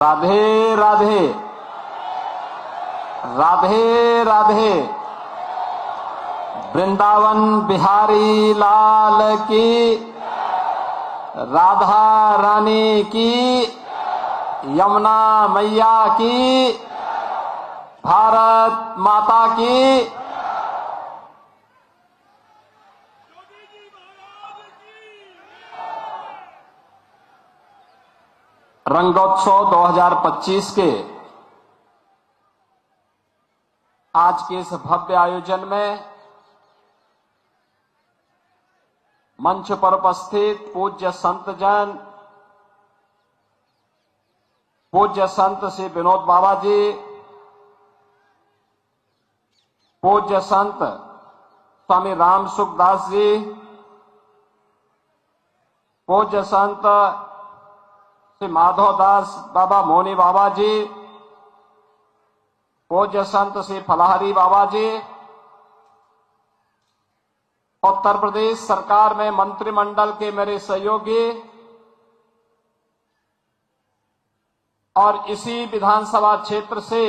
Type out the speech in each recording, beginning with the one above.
राधे राधे, राधे राधे। वृंदावन बिहारी लाल की, राधा रानी की, यमुना मैया की, भारत माता की। रंगोत्सव 2025 के आज के इस भव्य आयोजन में मंच पर उपस्थित पूज्य संत जन, पूज्य संत श्री विनोद बाबा जी, पूज्य संत स्वामी राम सुखदास जी, पूज्य संत श्री माधवदास बाबा मोनी बाबा जी, पूज्य संत श्री फलाहरी बाबा जी, उत्तर प्रदेश सरकार में मंत्रिमंडल के मेरे सहयोगी और इसी विधानसभा क्षेत्र से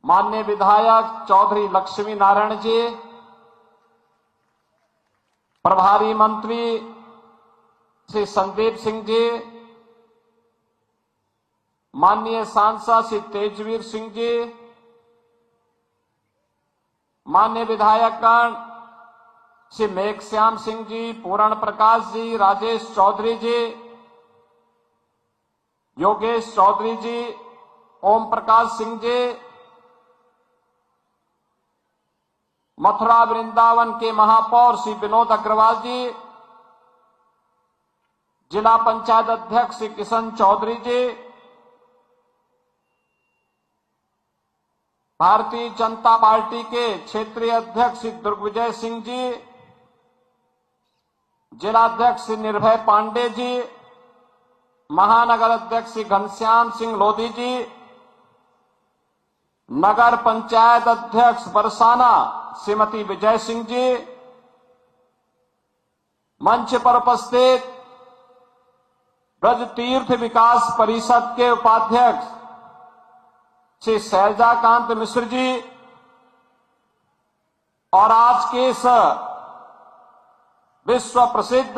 माननीय विधायक चौधरी लक्ष्मी नारायण जी, प्रभारी मंत्री श्री संदीप सिंह जी, माननीय सांसद श्री तेजवीर सिंह जी, माननीय विधायकगण श्री मेघश्याम सिंह जी, पूर्ण प्रकाश जी, राजेश चौधरी जी, योगेश चौधरी जी, ओम प्रकाश सिंह जी, मथुरा वृंदावन के महापौर श्री विनोद अग्रवाल जी, जिला पंचायत अध्यक्ष श्री किशन चौधरी जी, भारतीय जनता पार्टी के क्षेत्रीय अध्यक्ष श्री दुर्गविजय सिंह जी, जिला अध्यक्ष श्री निर्भय पांडे जी, महानगर अध्यक्ष श्री घनश्याम सिंह लोधी जी, नगर पंचायत अध्यक्ष बरसाना श्रीमती विजय सिंह जी, मंच पर उपस्थित ब्रज तीर्थ विकास परिषद के उपाध्यक्ष श्री शैलजाकांत मिश्र जी और आज के इस विश्व प्रसिद्ध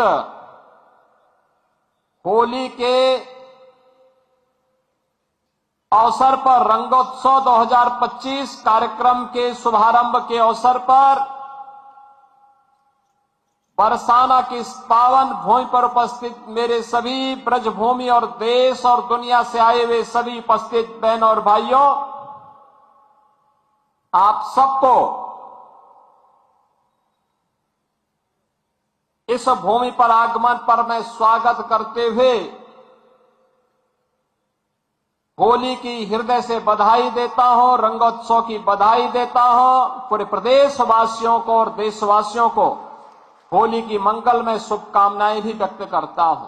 होली के अवसर पर रंगोत्सव 2025 कार्यक्रम के शुभारंभ के अवसर पर बरसाना की इस पावन भूमि पर उपस्थित मेरे सभी ब्रजभूमि और देश और दुनिया से आए हुए सभी उपस्थित बहनों और भाइयों, आप सबको इस भूमि पर आगमन पर मैं स्वागत करते हुए होली की हृदय से बधाई देता हूं, रंगोत्सव की बधाई देता हूं। पूरे प्रदेशवासियों को और देशवासियों को होली की मंगल में शुभकामनाएं भी व्यक्त करता हूं।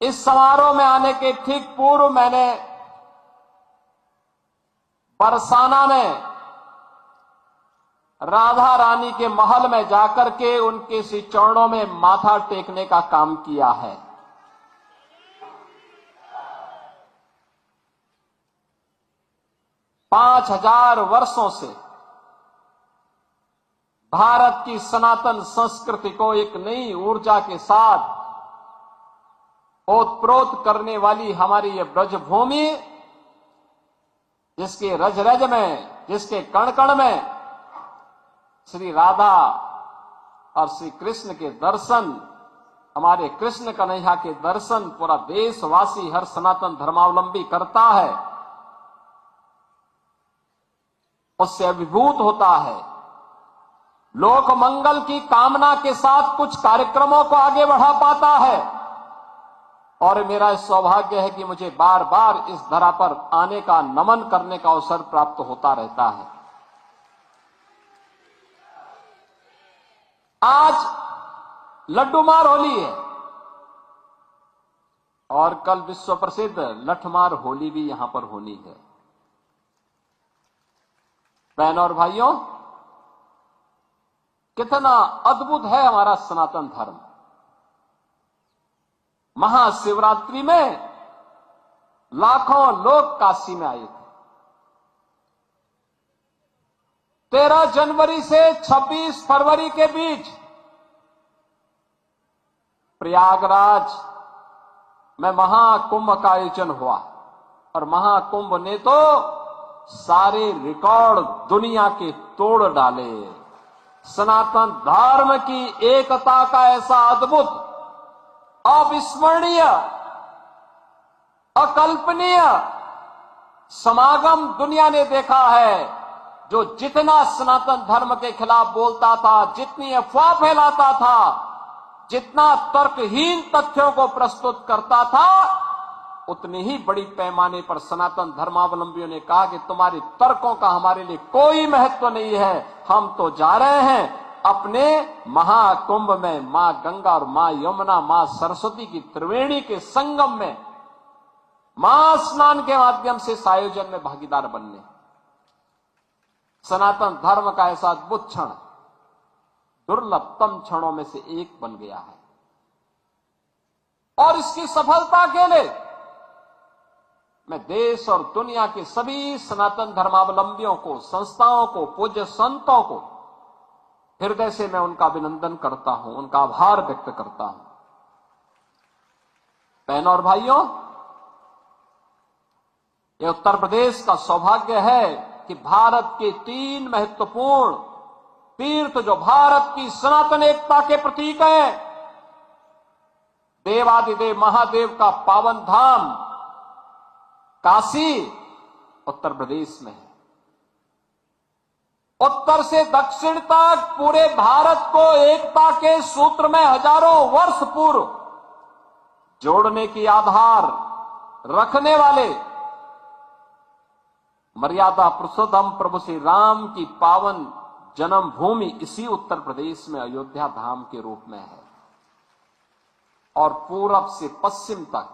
इस समारोह में आने के ठीक पूर्व मैंने बरसाना में राधा रानी के महल में जाकर के उनके श्री चरणों में माथा टेकने का काम किया है। पांच 5000 वर्षों से भारत की सनातन संस्कृति को एक नई ऊर्जा के साथ ओतप्रोत करने वाली हमारी ये ब्रजभूमि, जिसके रज रज में, जिसके कण कण में श्री राधा और श्री कृष्ण के दर्शन, हमारे कृष्ण कन्हैया के दर्शन पूरा देशवासी, हर सनातन धर्मावलंबी करता है, उससे अभिभूत होता है। लोक मंगल की कामना के साथ कुछ कार्यक्रमों को आगे बढ़ा पाता है और मेरा सौभाग्य है कि मुझे बार बार इस धरा पर आने का, नमन करने का अवसर प्राप्त होता रहता है। आज लड्डूमार होली है और कल विश्व प्रसिद्ध लठमार होली भी यहां पर होनी है। बहनों और भाइयों, कितना अद्भुत है हमारा सनातन धर्म। महाशिवरात्रि में लाखों लोग काशी में आए थे। 13 जनवरी से 26 फरवरी के बीच प्रयागराज में महाकुंभ का आयोजन हुआ और महाकुंभ ने तो सारे रिकॉर्ड दुनिया के तोड़ डाले। सनातन धर्म की एकता का ऐसा अद्भुत, अविस्मरणीय, अकल्पनीय समागम दुनिया ने देखा है। जो जितना सनातन धर्म के खिलाफ बोलता था, जितनी अफवाह फैलाता था, जितना तर्कहीन तथ्यों को प्रस्तुत करता था, उतनी ही बड़ी पैमाने पर सनातन धर्मावलंबियों ने कहा कि तुम्हारे तर्कों का हमारे लिए कोई महत्व नहीं है, हम तो जा रहे हैं अपने महाकुंभ में मां गंगा और मां यमुना, मां सरस्वती की त्रिवेणी के संगम में महास्नान के माध्यम से इस आयोजन में भागीदार बनने। सनातन धर्म का ऐसा अद्भुत क्षण दुर्लभतम क्षणों में से एक बन गया है और इसकी सफलता के लिए मैं देश और दुनिया के सभी सनातन धर्मावलंबियों को, संस्थाओं को, पूज्य संतों को हृदय से मैं उनका अभिनंदन करता हूं, उनका आभार व्यक्त करता हूं। बहनों और भाइयों, यह उत्तर प्रदेश का सौभाग्य है कि भारत के 3 महत्वपूर्ण तीर्थ जो भारत की सनातन एकता के प्रतीक हैं, देवादिदेव महादेव का पावन धाम काशी उत्तर प्रदेश में है। उत्तर से दक्षिण तक पूरे भारत को एकता के सूत्र में हजारों वर्ष पूर्व जोड़ने की आधार रखने वाले मर्यादा पुरुषोत्तम प्रभु श्री राम की पावन जन्मभूमि इसी उत्तर प्रदेश में अयोध्या धाम के रूप में है और पूरब से पश्चिम तक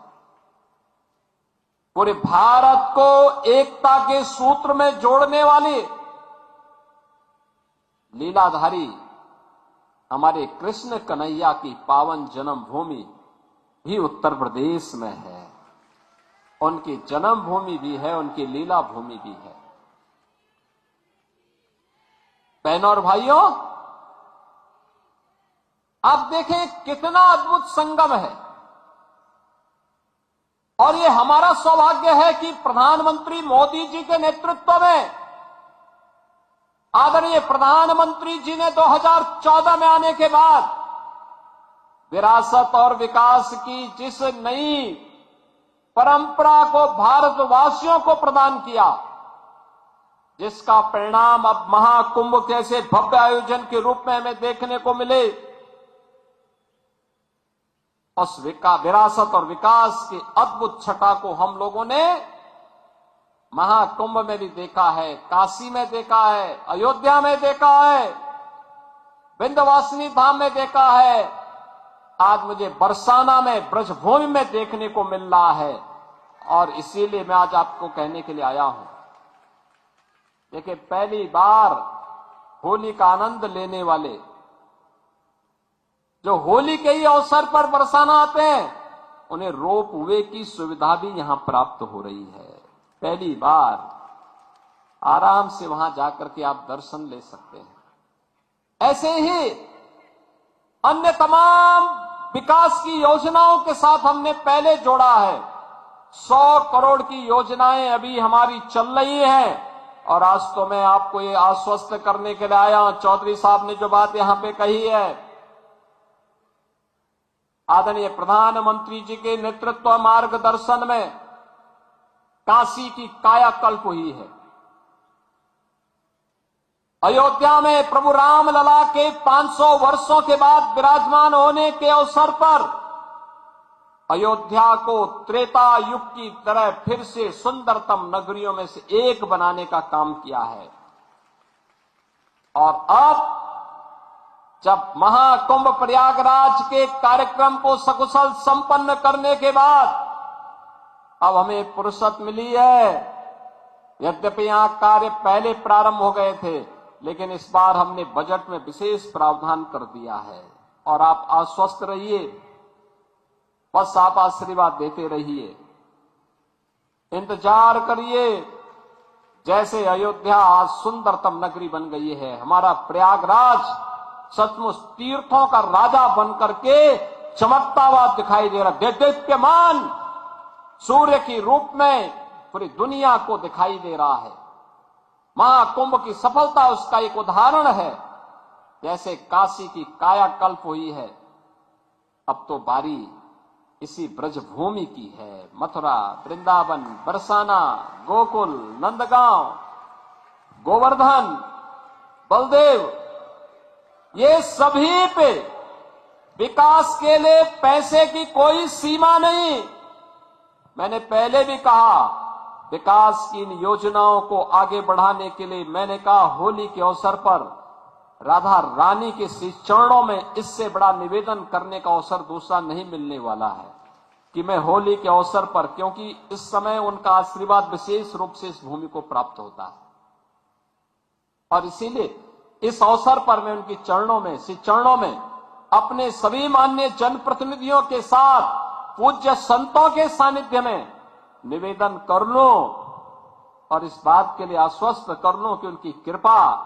पूरे भारत को एकता के सूत्र में जोड़ने वाली लीलाधारी हमारे कृष्ण कन्हैया की पावन जन्मभूमि भी उत्तर प्रदेश में है। उनकी जन्मभूमि भी है, उनकी लीला भूमि भी है। बहनों और भाइयों, आप देखें कितना अद्भुत संगम है और ये हमारा सौभाग्य है कि प्रधानमंत्री मोदी जी के नेतृत्व में आदरणीय प्रधानमंत्री जी ने 2014 में आने के बाद विरासत और विकास की जिस नई परंपरा को भारतवासियों को प्रदान किया, जिसका परिणाम अब महाकुंभ जैसे भव्य आयोजन के रूप में हमें देखने को मिले, उस विरासत और विकास की अद्भुत छटा को हम लोगों ने महाकुंभ में भी देखा है, काशी में देखा है, अयोध्या में देखा है, विंध्यवासिनी धाम में देखा है, आज मुझे बरसाना में ब्रजभूमि में देखने को मिल रहा है। और इसीलिए मैं आज आपको कहने के लिए आया हूं, देखिए पहली बार होली का आनंद लेने वाले जो होली के ही अवसर पर बरसाना आते हैं, उन्हें रोप वे की सुविधा भी यहां प्राप्त हो रही है। पहली बार आराम से वहां जाकर के आप दर्शन ले सकते हैं। ऐसे ही अन्य तमाम विकास की योजनाओं के साथ हमने पहले जोड़ा है। 100 करोड़ की योजनाएं अभी हमारी चल रही हैं और आज तो मैं आपको ये आश्वस्त करने के लिए आया हूं, चौधरी साहब ने जो बात यहां पे कही है, आदरणीय प्रधानमंत्री जी के नेतृत्व मार्गदर्शन में काशी की कायाकल्प हुई है। अयोध्या में प्रभु राम लला के 500 वर्षों के बाद विराजमान होने के अवसर पर अयोध्या को त्रेता युग की तरह फिर से सुंदरतम नगरियों में से एक बनाने का काम किया है। और अब जब महाकुंभ प्रयागराज के कार्यक्रम को सकुशल संपन्न करने के बाद अब हमें फुर्सत मिली है। यद्यपि यहां कार्य पहले प्रारंभ हो गए थे, लेकिन इस बार हमने बजट में विशेष प्रावधान कर दिया है। और आप आश्वस्त रहिए, बस आप आशीर्वाद देते रहिए, इंतजार करिए। जैसे अयोध्या आज सुंदरतम नगरी बन गई है, हमारा प्रयागराज सचमुच तीर्थों का राजा बन करके चमकता हुआ दिखाई दे रहा, देदीप्यमान सूर्य की रूप में पूरी दुनिया को दिखाई दे रहा है। महाकुंभ की सफलता उसका एक उदाहरण है। जैसे काशी की कायाकल्प हुई है, अब तो बारी इसी ब्रजभूमि की है। मथुरा, वृंदावन, बरसाना, गोकुल, नंदगांव, गोवर्धन, बलदेव, ये सभी पे विकास के लिए पैसे की कोई सीमा नहीं। मैंने पहले भी कहा, विकास की इन योजनाओं को आगे बढ़ाने के लिए मैंने कहा, होली के अवसर पर राधा रानी के श्री चरणों में इससे बड़ा निवेदन करने का अवसर दूसरा नहीं मिलने वाला है कि मैं होली के अवसर पर, क्योंकि इस समय उनका आशीर्वाद विशेष रूप से इस भूमि को प्राप्त होता है, और इसीलिए इस अवसर पर मैं उनके चरणों में, श्री चरणों में अपने सभी माननीय जनप्रतिनिधियों के साथ पूज्य संतों के सानिध्य में निवेदन कर लूं और इस बात के लिए आश्वस्त कर लूं कि उनकी कृपा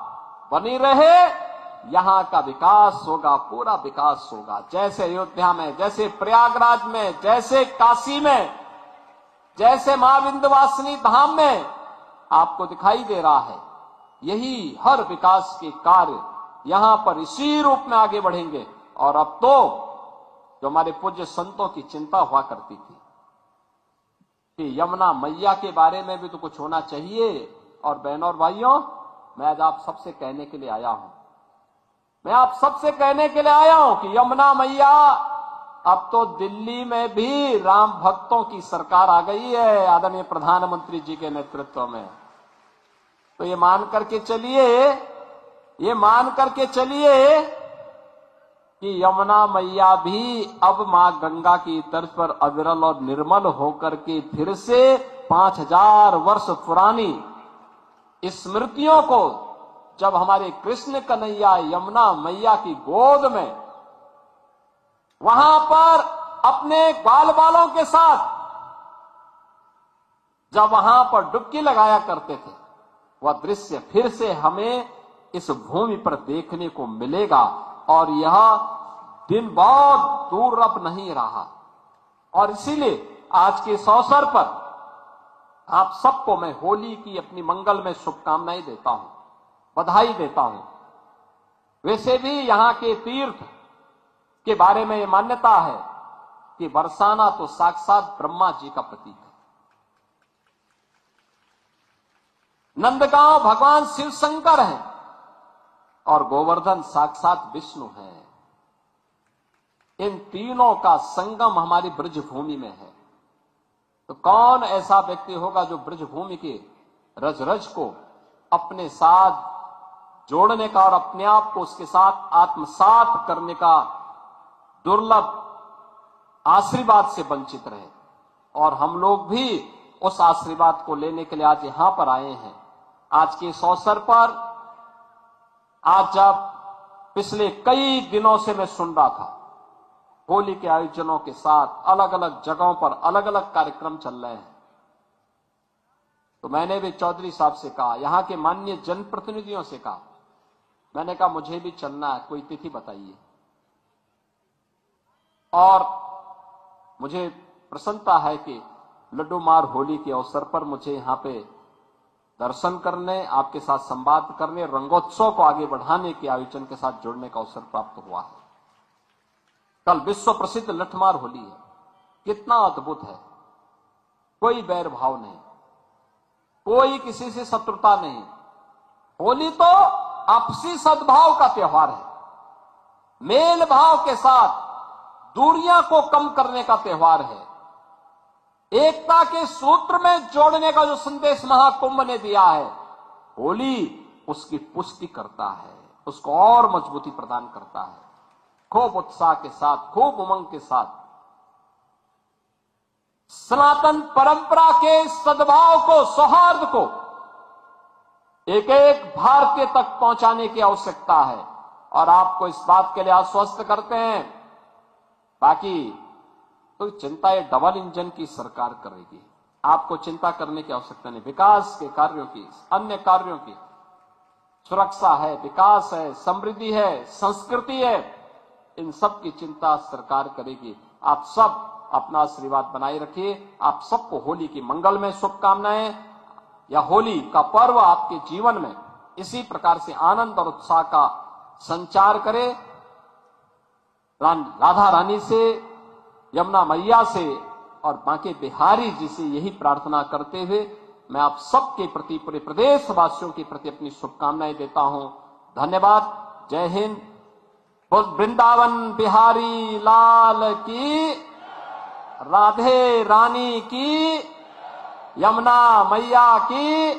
बनी रहे। यहां का विकास होगा, पूरा विकास होगा। जैसे अयोध्या में, जैसे प्रयागराज में, जैसे काशी में, जैसे मां विंध्यवासिनी धाम में आपको दिखाई दे रहा है, यही हर विकास के कार्य यहां पर इसी रूप में आगे बढ़ेंगे। और अब तो जो हमारे पूज्य संतों की चिंता हुआ करती थी कि यमुना मैया के बारे में भी तो कुछ होना चाहिए। और बहनों और भाइयों, मैं आज आप सबसे कहने के लिए आया हूं, मैं आप सबसे कहने के लिए आया हूं कि यमुना मैया, अब तो दिल्ली में भी राम भक्तों की सरकार आ गई है आदरणीय प्रधानमंत्री जी के नेतृत्व में। तो ये मान करके चलिए कि यमुना मैया भी अब मां गंगा की तर्ज पर अविरल और निर्मल होकर के फिर से 5000 वर्ष पुरानी स्मृतियों को, जब हमारे कृष्ण कन्हैया यमुना मैया की गोद में वहां पर अपने बाल बालों के साथ जब वहां पर डुबकी लगाया करते थे, वह दृश्य फिर से हमें इस भूमि पर देखने को मिलेगा। और यह दिन बहुत दूर अब नहीं रहा। और इसीलिए आज के इस अवसर पर आप सबको मैं होली की अपनी मंगल में शुभकामनाएं देता हूं, बधाई देता हूं। वैसे भी यहां के तीर्थ के बारे में यह मान्यता है कि बरसाना तो साक्षात ब्रह्मा जी का प्रतीक है, नंदगांव भगवान शिव शंकर हैं और गोवर्धन साक्षात विष्णु है। इन तीनों का संगम हमारी ब्रजभूमि में है। तो कौन ऐसा व्यक्ति होगा जो ब्रजभूमि के रज रज को अपने साथ जोड़ने का और अपने आप को उसके साथ आत्मसात करने का दुर्लभ आशीर्वाद से वंचित रहे। और हम लोग भी उस आशीर्वाद को लेने के लिए आज यहां पर आए हैं। आज के इस अवसर पर, आज जब पिछले कई दिनों से मैं सुन रहा था होली के आयोजनों के साथ अलग अलग जगहों पर अलग अलग कार्यक्रम चल रहे हैं, तो मैंने भी चौधरी साहब से कहा, यहां के माननीय जनप्रतिनिधियों से कहा, मैंने कहा मुझे भी चलना है, कोई तिथि बताइए। और मुझे प्रसन्नता है कि लड्डू मार होली के अवसर पर मुझे यहां पे दर्शन करने, आपके साथ संवाद करने, रंगोत्सव को आगे बढ़ाने के आयोजन के साथ जुड़ने का अवसर प्राप्त हुआ है। कल विश्व प्रसिद्ध लठमार होली है, कितना अद्भुत है। कोई बैर भाव नहीं, कोई किसी से शत्रुता नहीं। होली तो आपसी सद्भाव का त्योहार है, मेल भाव के साथ दूरियां को कम करने का त्योहार है, एकता के सूत्र में जोड़ने का जो संदेश महाकुंभ ने दिया है, होली उसकी पुष्टि करता है, उसको और मजबूती प्रदान करता है। खूब उत्साह के साथ, खूब उमंग के साथ सनातन परंपरा के सद्भाव को, सौहार्द को एक एक भारतीय तक पहुंचाने की आवश्यकता है। और आपको इस बात के लिए आश्वस्त करते हैं। बाकी तो चिंता ये डबल इंजन की सरकार करेगी। आपको चिंता करने की आवश्यकता नहीं। विकास के कार्यों की, अन्य कार्यों की, सुरक्षा है, विकास है, समृद्धि है, संस्कृति है, इन सब की चिंता सरकार करेगी। आप सब अपना आशीर्वाद बनाए रखिए। आप सबको होली की मंगलमय शुभकामनाएं। या होली का पर्व आपके जीवन में इसी प्रकार से आनंद और उत्साह का संचार करे। राधा रानी से, यमुना मैया से और बांके बिहारी जी से यही प्रार्थना करते हुए मैं आप सबके प्रति, पूरे प्रदेशवासियों के प्रति अपनी शुभकामनाएं देता हूं। धन्यवाद। जय हिंद। वृंदावन बिहारी लाल की, राधे रानी की, यमुना मैया की।